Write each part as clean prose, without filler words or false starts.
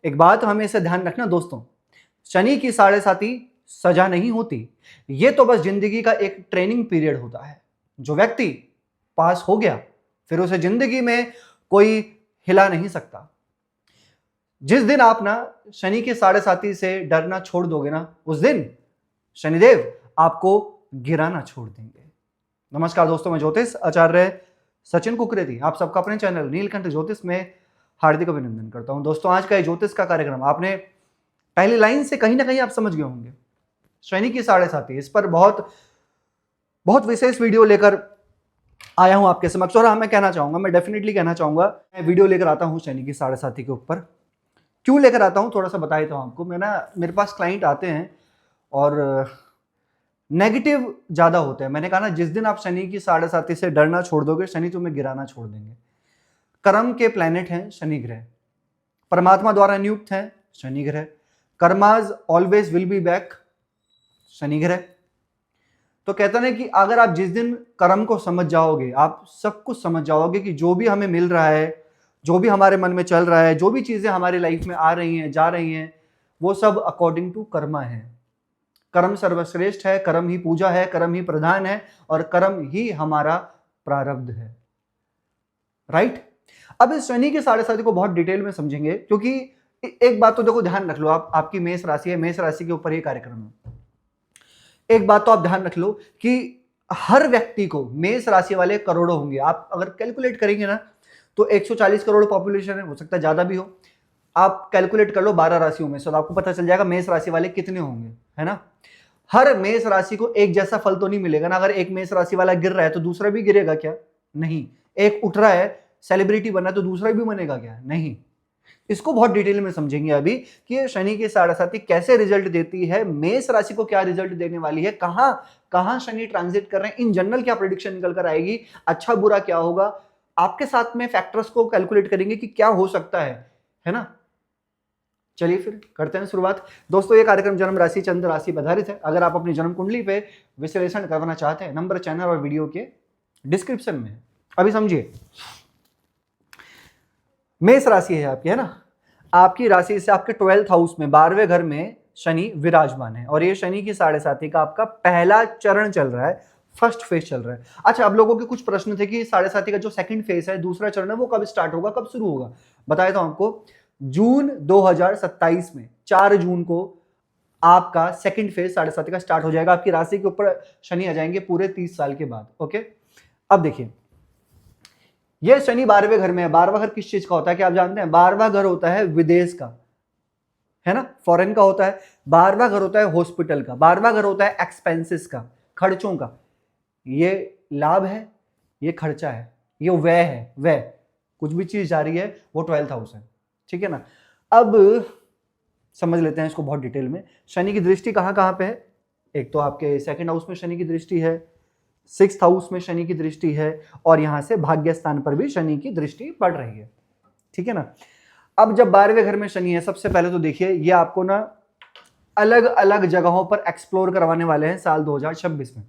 एक बात हमेशा ध्यान रखना दोस्तों, शनि की साढ़े साती सजा नहीं होती, ये तो बस जिंदगी का एक ट्रेनिंग पीरियड होता है। जो व्यक्ति पास हो गया फिर उसे जिंदगी में कोई हिला नहीं सकता। जिस दिन आप ना शनि के साढ़े साती से डरना छोड़ दोगे ना, उस दिन शनिदेव आपको गिराना छोड़ देंगे। नमस्कार दोस्तों, मैं ज्योतिष आचार्य सचिन कुकरेती आप सबका अपने चैनल नीलकंठ ज्योतिष में हार्दिक अभिनंदन करता हूं। दोस्तों, आज का ये ज्योतिष का कार्यक्रम आपने पहली लाइन से कहीं ना कहीं आप समझ गए होंगे। शनि की साढ़े साती, इस पर बहुत बहुत विशेष वीडियो लेकर आया हूं आपके समक्ष। और मैं कहना चाहूंगा, मैं डेफिनेटली कहना चाहूंगा, मैं वीडियो लेकर आता हूं शनि की साढ़े साती के ऊपर। क्यों लेकर आता हूं थोड़ा सा बता देता हूं आपको। मेरे पास क्लाइंट आते हैं और नेगेटिव ज्यादा होते हैं। मैंने कहा ना, जिस दिन आप शनि की साढ़े साती से डरना छोड़ दोगे, शनि तुम्हें गिराना छोड़ देंगे। कर्म के प्लैनेट हैं शनि ग्रह, परमात्मा द्वारा नियुक्त है शनि ग्रह। Karmas always will be back Shani ग्रह। तो कहते हैं कि अगर आप जिस दिन कर्म को समझ जाओगे, आप सब कुछ समझ जाओगे कि जो भी हमें मिल रहा है, जो भी हमारे मन में चल रहा है, जो भी चीजें हमारी लाइफ में आ रही हैं, जा रही हैं, वो सब अकॉर्डिंग टू कर्मा है। कर्म सर्वश्रेष्ठ है, कर्म ही पूजा है, कर्म ही प्रधान है और कर्म ही हमारा प्रारब्ध है। राइट? अब इस शनि के साढ़े साती को बहुत डिटेल में समझेंगे, क्योंकि एक बात तो देखो ध्यान रख लो, आपकी मेष राशि है, मेष राशि के ऊपर ये कार्यक्रम है। एक बात तो आप ध्यान रख लो कि हर व्यक्ति को, मेष राशि वाले करोड़ों होंगे। आप अगर कैलकुलेट करेंगे ना तो 140 करोड़ पॉपुलेशन है, हो सकता है ज्यादा भी हो। आप कैलकुलेट कर लो 12 राशियों में, तो आपको पता चल जाएगा मेष राशि वाले कितने होंगे, है ना। हर मेष राशि को एक जैसा फल तो नहीं मिलेगा ना। अगर एक मेष राशि वाला गिर रहा है तो दूसरा भी गिरेगा क्या? नहीं। एक उठ रहा है, सेलिब्रिटी बना, तो दूसरा भी बनेगा क्या? नहीं। इसको बहुत डिटेल में समझेंगे अभी कि शनि की साढ़े साती कैसे रिजल्ट देती है, मेष राशि को क्या रिजल्ट देने वाली है, कहां शनि ट्रांजिट कर रहे हैं, इन जनरल क्या प्रेडिक्शन निकल कर आएगी, अच्छा बुरा क्या होगा, आपके साथ में फैक्टर्स को कैलकुलेट करेंगे कि क्या हो सकता है ना। चलिए फिर करते हैं शुरुआत। दोस्तों, ये कार्यक्रम जन्म राशि चंद्र राशि पर आधारित है। अगर आप अपनी जन्म कुंडली पे विश्लेषण करवाना चाहते हैं, नंबर चैनल और वीडियो के डिस्क्रिप्शन में है। अभी समझिए, मेष राशि है आपकी, है ना। आपकी राशि से आपके 12th हाउस में 12वें घर में शनि विराजमान है और ये शनि की साढ़े साती का आपका पहला चरण चल रहा है, फर्स्ट फेज चल रहा है। अच्छा, अब लोगों के कुछ प्रश्न थे कि साढ़े साती का जो सेकंड फेज है, दूसरा चरण है, वो कब स्टार्ट होगा, कब शुरू होगा। बताया था आपको, जून 2027 में 4 जून को आपका सेकंड फेज साढ़े साती का स्टार्ट हो जाएगा। आपकी राशि के ऊपर शनि आ जाएंगे पूरे 30 साल के बाद। ओके, अब देखिए, यह शनि 12वें घर में है। 12वां घर किस चीज का होता है, क्या आप जानते हैं? 12वां घर होता है विदेश का, है ना, फॉरेन का होता है। 12वां घर होता है हॉस्पिटल का। 12वां घर होता है एक्सपेंसेस का, खर्चों का। ये लाभ है, ये खर्चा है, ये व्यय है। व्यय, कुछ भी चीज जा रही है, वो 12th हाउस है, ठीक है ना। अब समझ लेते हैं इसको बहुत डिटेल में। शनि की दृष्टि कहां कहां पे है? एक तो आपके सेकंड हाउस में शनि की दृष्टि है, 6th हाउस में शनि की दृष्टि है और यहां से भाग्य स्थान पर भी शनि की दृष्टि पड़ रही है, ठीक है ना। अब जब 12वें घर में शनि है, सबसे पहले तो देखिए, ये आपको ना अलग अलग जगहों पर एक्सप्लोर करवाने वाले हैं साल 2026 में।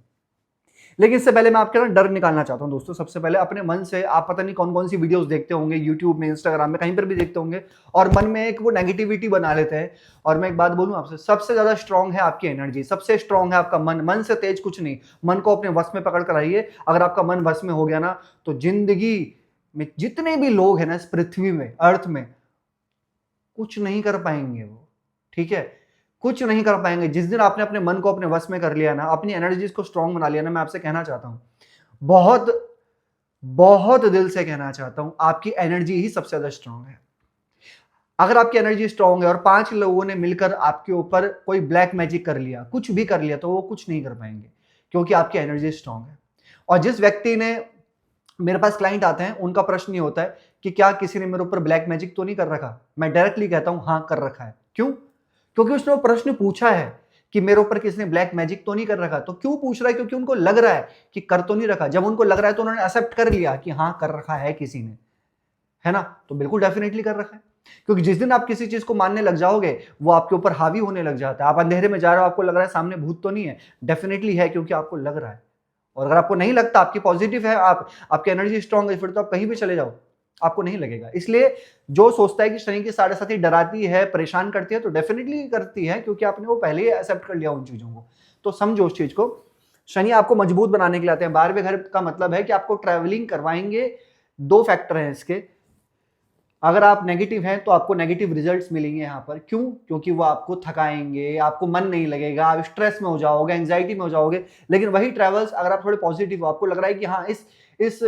लेकिन इससे पहले मैं आपके ना डर निकालना चाहता हूं दोस्तों। सबसे पहले अपने मन से, आप पता नहीं कौन कौन सी वीडियोस देखते होंगे, यूट्यूब में, इंस्टाग्राम में, कहीं पर भी देखते होंगे, और मन में एक वो नेगेटिविटी बना लेते हैं। और मैं एक बात बोलूं आपसे, सबसे ज्यादा स्ट्रांग है आपकी एनर्जी, सबसे स्ट्रांग है आपका मन। मन से तेज कुछ नहीं। मन को अपने वश में पकड़ कर आइए। अगर आपका मन वश में हो गया ना, तो जिंदगी में जितने भी लोग हैं ना इस पृथ्वी में, अर्थ में, कुछ नहीं कर पाएंगे वो, ठीक है, कुछ नहीं कर पाएंगे। जिस दिन आपने अपने मन को अपने वश में कर लिया ना, अपनी एनर्जीज को स्ट्रांग बना लिया ना, मैं आपसे कहना चाहता हूं, बहुत बहुत दिल से कहना चाहता हूं, आपकी एनर्जी ही सबसे ज्यादा स्ट्रांग है। अगर आपकी एनर्जी स्ट्रांग है और 5 लोगों ने मिलकर आपके ऊपर कोई ब्लैक मैजिक कर लिया, कुछ भी कर लिया, तो वो कुछ नहीं कर पाएंगे, क्योंकि आपकी एनर्जी स्ट्रांग है। और जिस व्यक्ति ने, मेरे पास क्लाइंट आते हैं, उनका प्रश्न ये होता है कि क्या किसी ने मेरे ऊपर ब्लैक मैजिक तो नहीं कर रखा। मैं डायरेक्टली कहता हूं, हाँ कर रखा है। क्यों? क्योंकि उसने वो प्रश्न पूछा है कि मेरे ऊपर किसी ने ब्लैक मैजिक तो नहीं कर रखा। तो क्यों पूछ रहा है? क्योंकि उनको लग रहा है कि कर तो नहीं रखा। जब उनको लग रहा है तो उन्होंने एक्सेप्ट कर लिया कि हाँ कर रखा है किसी ने, है ना। तो बिल्कुल डेफिनेटली कर रखा है, क्योंकि जिस दिन आप किसी चीज को मानने लग जाओगे, वो आपके ऊपर हावी होने लग जाता है। आप अंधेरे में जा रहे हो, आपको लग रहा है सामने भूत तो नहीं है, डेफिनेटली है, क्योंकि आपको लग रहा है। और अगर आपको नहीं लगता, आपकी पॉजिटिव है, आपकी एनर्जी स्ट्रांग है, फिर तो आप कहीं भी चले जाओ, आपको नहीं लगेगा। इसलिए जो सोचता है कि शनि की साढ़े साथी डराती है, परेशान करती है, तो डेफिनेटली करती है, क्योंकि आपने वो पहले ही एक्सेप्ट कर लिया उन चीजों को। तो समझो उस चीज को। शनि आपको मजबूत बनाने के लिए आते हैं। 12वें घर का मतलब है कि आपको ट्रैवलिंग करवाएंगे। दो फैक्टर हैं इसके। अगर आप नेगेटिव हैं तो आपको नेगेटिव रिजल्ट्स मिलेंगे यहाँ पर। क्यों? क्योंकि वो आपको थकाएंगे, आपको मन नहीं लगेगा, आप स्ट्रेस में हो जाओगे, एंजाइटी में हो जाओगे। लेकिन वही ट्रैवल्स अगर आप थोड़े पॉजिटिव हो, आपको लग रहा है कि हाँ, इस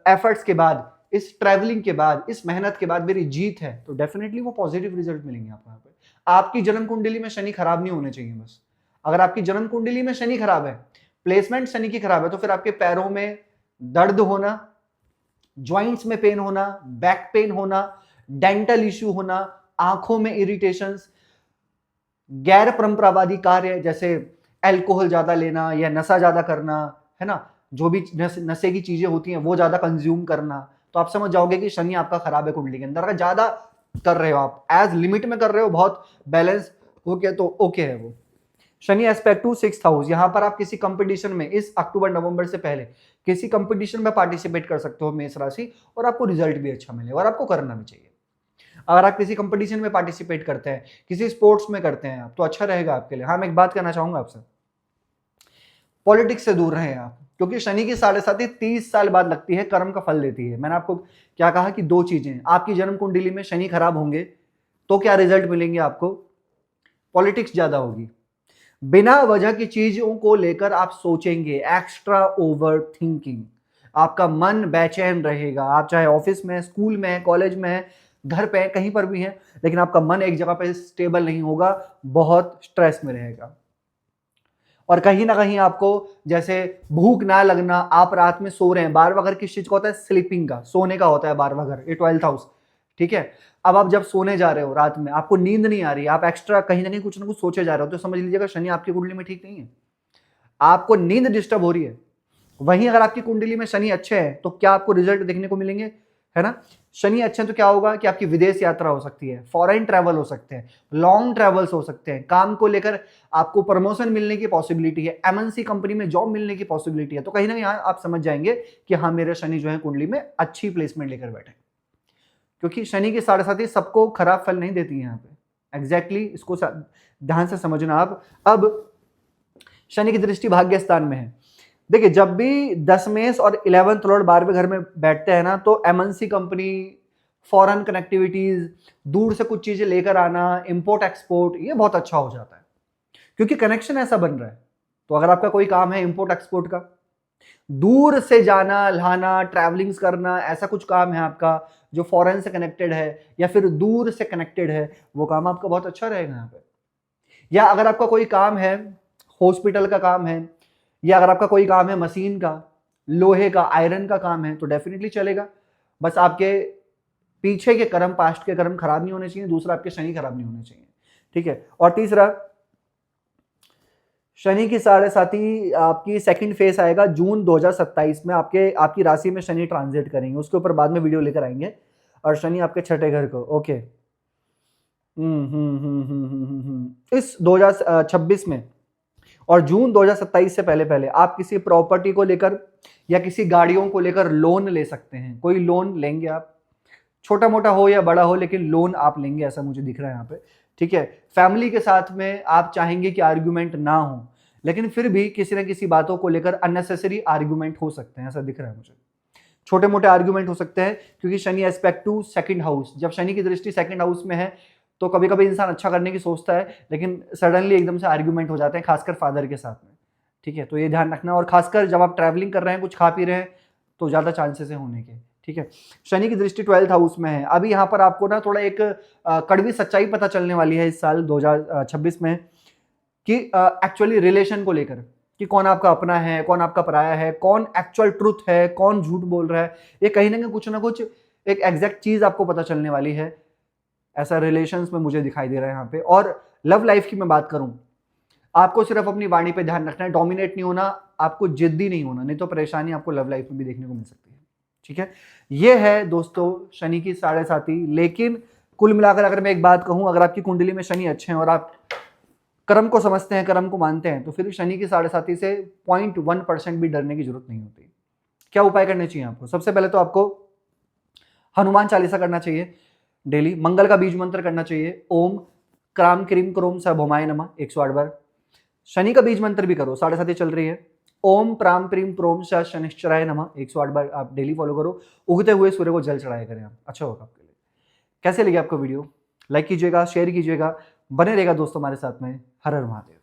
एफर्ट्स के बाद, इस ट्रैवलिंग के बाद, इस मेहनत के बाद मेरी जीत है, तो डेफिनेटली वो पॉजिटिव रिजल्ट मिलेंगे आपको यहाँ पे। आपकी जन्म कुंडली में शनि खराब नहीं होने चाहिए बस। अगर आपकी जन्म कुंडली में शनि खराब है, प्लेसमेंट शनि की खराब है, तो फिर आपके पैरों में दर्द होना, ज्वाइंट्स में पेन होना, बैक पेन होना, डेंटल इश्यू होना, आंखों में इरिटेशंस, गैर परंपरावादी कार्य जैसे अल्कोहल ज्यादा लेना या नशा ज्यादा करना, है ना, जो भी नशे की चीजें होती हैं वो ज्यादा कंज्यूम करना, तो आप समझ जाओगे कि शनि आपका खराब है कुंडली के अंदर। अगर ज्यादा कर रहे हो आप, एज लिमिट में कर रहे हो, बहुत बैलेंस हो गया, तो ओके है वो। Shani aspect to 6th house, यहां पर आप किसी कंपटीशन में इस अक्टूबर नवंबर से पहले किसी कंपटीशन में पार्टिसिपेट कर सकते हो मेष राशि, और आपको रिजल्ट भी अच्छा मिलेगा और आपको करना भी चाहिए। अगर आप किसी कंपटीशन में पार्टिसिपेट करते हैं, किसी स्पोर्ट्स में करते हैं आप, तो अच्छा रहेगा आपके लिए। हाँ, मैं एक बात कहना चाहूंगा आपसे, पॉलिटिक्स से दूर रहें आप, क्योंकि शनि की साढ़े साथी 30 साल बाद लगती है, कर्म का फल देती है। मैंने आपको क्या कहा कि दो चीजें, आपकी जन्म कुंडली में शनि खराब होंगे तो क्या रिजल्ट मिलेंगे आपको? पॉलिटिक्स ज्यादा होगी, बिना वजह की चीजों को लेकर आप सोचेंगे, एक्स्ट्रा ओवर थिंकिंग, आपका मन बेचैन रहेगा। आप चाहे ऑफिस में, स्कूल में, कॉलेज में, घर पे, कहीं पर भी हैं, लेकिन आपका मन एक जगह पे स्टेबल नहीं होगा, बहुत स्ट्रेस में रहेगा। और कहीं ना कहीं आपको जैसे भूख ना लगना, आप रात में सो रहे हैं, 12वां घर किस चीज का होता है? स्लीपिंग का, सोने का होता है 12वां घर, ये 12th हाउस, ठीक है। अब आप जब सोने जा रहे हो रात में, आपको नींद नहीं आ रही, आप एक्स्ट्रा कहीं ना कुछ ना कुछ सोचे जा रहे हो, तो समझ लीजिएगा शनि आपकी कुंडली में ठीक नहीं है, आपको नींद डिस्टर्ब हो रही है। वहीं अगर आपकी कुंडली में शनि अच्छे हैं तो क्या आपको रिजल्ट देखने को मिलेंगे, है ना। शनि अच्छे हैं तो क्या होगा कि आपकी विदेश यात्रा हो सकती है, फॉरेन ट्रैवल हो सकते हैं, लॉन्ग ट्रैवल्स हो सकते हैं, काम को लेकर आपको प्रमोशन मिलने की पॉसिबिलिटी है, एमएनसी कंपनी में जॉब मिलने की पॉसिबिलिटी है। तो कहीं ना कहीं आप समझ जाएंगे कि हाँ, मेरे शनि जो है कुंडली में अच्छी प्लेसमेंट लेकर बैठे, क्योंकि शनि की साढ़े साथी सबको खराब फल नहीं देती है यहाँ पे। एग्जैक्टली इसको ध्यान से समझना आप। अब शनि की दृष्टि भाग्य स्थान में है। देखिए, जब भी 10 मेष और 11th लॉर्ड 12वें घर में बैठते हैं ना, तो एमएनसी कंपनी, फॉरेन कनेक्टिविटीज, दूर से कुछ चीजें लेकर आना, इंपोर्ट एक्सपोर्ट, ये बहुत अच्छा हो जाता है, क्योंकि कनेक्शन ऐसा बन रहा है। तो अगर आपका कोई काम है इंपोर्ट एक्सपोर्ट का, दूर से जाना लाना, ट्रैवलिंग्स करना, ऐसा कुछ काम है आपका जो फॉरेन से कनेक्टेड है या फिर दूर से कनेक्टेड है, वो काम आपका बहुत अच्छा रहेगा यहाँ पे। या अगर आपका कोई काम है हॉस्पिटल का काम है, या अगर आपका कोई काम है मशीन का, लोहे का, आयरन का काम है, तो डेफिनेटली चलेगा। बस आपके पीछे के कर्म, पास्ट के कर्म खराब नहीं होने चाहिए, दूसरा आपके शनि खराब नहीं होने चाहिए, ठीक है। और तीसरा, शनि की साढ़े साथी आपकी सेकंड फेस आएगा जून 2027 में, आपकी राशि में शनि ट्रांजिट करेंगे, उसके ऊपर बाद में वीडियो लेकर आएंगे। और शनि आपके छठे घर को, ओके। इस 2026 में और जून 2027 से पहले पहले आप किसी प्रॉपर्टी को लेकर या किसी गाड़ियों को लेकर लोन ले सकते हैं। कोई लोन लेंगे आप, छोटा मोटा हो या बड़ा हो, लेकिन लोन आप लेंगे, ऐसा मुझे दिख रहा है यहाँ पे, ठीक है। फैमिली के साथ में आप चाहेंगे कि आर्ग्यूमेंट ना हो, लेकिन फिर भी किसी न किसी बातों को लेकर अननेसेसरी आर्ग्यूमेंट हो सकते हैं, ऐसा दिख रहा है मुझे। छोटे मोटे आर्ग्यूमेंट हो सकते हैं, क्योंकि Shani aspect to 2nd house, जब शनि की दृष्टि 2nd हाउस में है, तो कभी कभी इंसान अच्छा करने की सोचता है, लेकिन सडनली एकदम से आर्ग्यूमेंट हो जाते हैं, खासकर फादर के साथ में, ठीक है। तो ये ध्यान रखना, और खासकर जब आप ट्रैवलिंग कर रहे हैं, कुछ खा पी रहे हैं, तो ज्यादा चांसेस है होने के, ठीक है। शनि की दृष्टि 12th हाउस में है। अभी यहाँ पर आपको ना थोड़ा एक कड़वी सच्चाई पता चलने वाली है इस साल 2026 में, कि एक्चुअली रिलेशन को लेकर, कि कौन आपका अपना है, कौन आपका पराया है, कौन एक्चुअल ट्रुथ है, कौन झूठ बोल रहा है, ये कहीं ना कुछ एक एग्जैक्ट चीज आपको पता चलने वाली है, ऐसा रिलेशंस में मुझे दिखाई दे रहा है यहाँ पे। और लव लाइफ की मैं बात करूं, आपको सिर्फ अपनी वाणी पे ध्यान रखना है, डोमिनेट नहीं होना, आपको जिद्दी नहीं होना, नहीं तो परेशानी आपको लव लाइफ में भी देखने को मिल सकती है, ठीक है। ये है दोस्तों शनि की साढ़े साथी। लेकिन कुल मिलाकर अगर मैं एक बात कहूं, अगर आपकी कुंडली में शनि अच्छे हैं और आप कर्म को समझते हैं, कर्म को मानते हैं, तो फिर शनि की साढ़े साथी से 0.1% भी डरने की जरूरत नहीं होती। क्या उपाय करने चाहिए आपको? सबसे पहले तो आपको हनुमान चालीसा करना चाहिए डेली। मंगल का बीज मंत्र करना चाहिए, ओम क्राम क्रीम क्रोम स भौमाय नमः 108 बार। शनि का बीज मंत्र भी करो, 7:30 चल रही है, ओम प्राम प्रीम प्रोम स शनिश्चराय नमः 108 बार आप डेली फॉलो करो। उगते हुए सूर्य को जल चढ़ाया करें आप, अच्छा होगा आपके लिए। कैसे लगी आपको वीडियो? लाइक कीजिएगा, शेयर कीजिएगा, बने रहेगा दोस्तों हमारे साथ में। हर हर महादेव।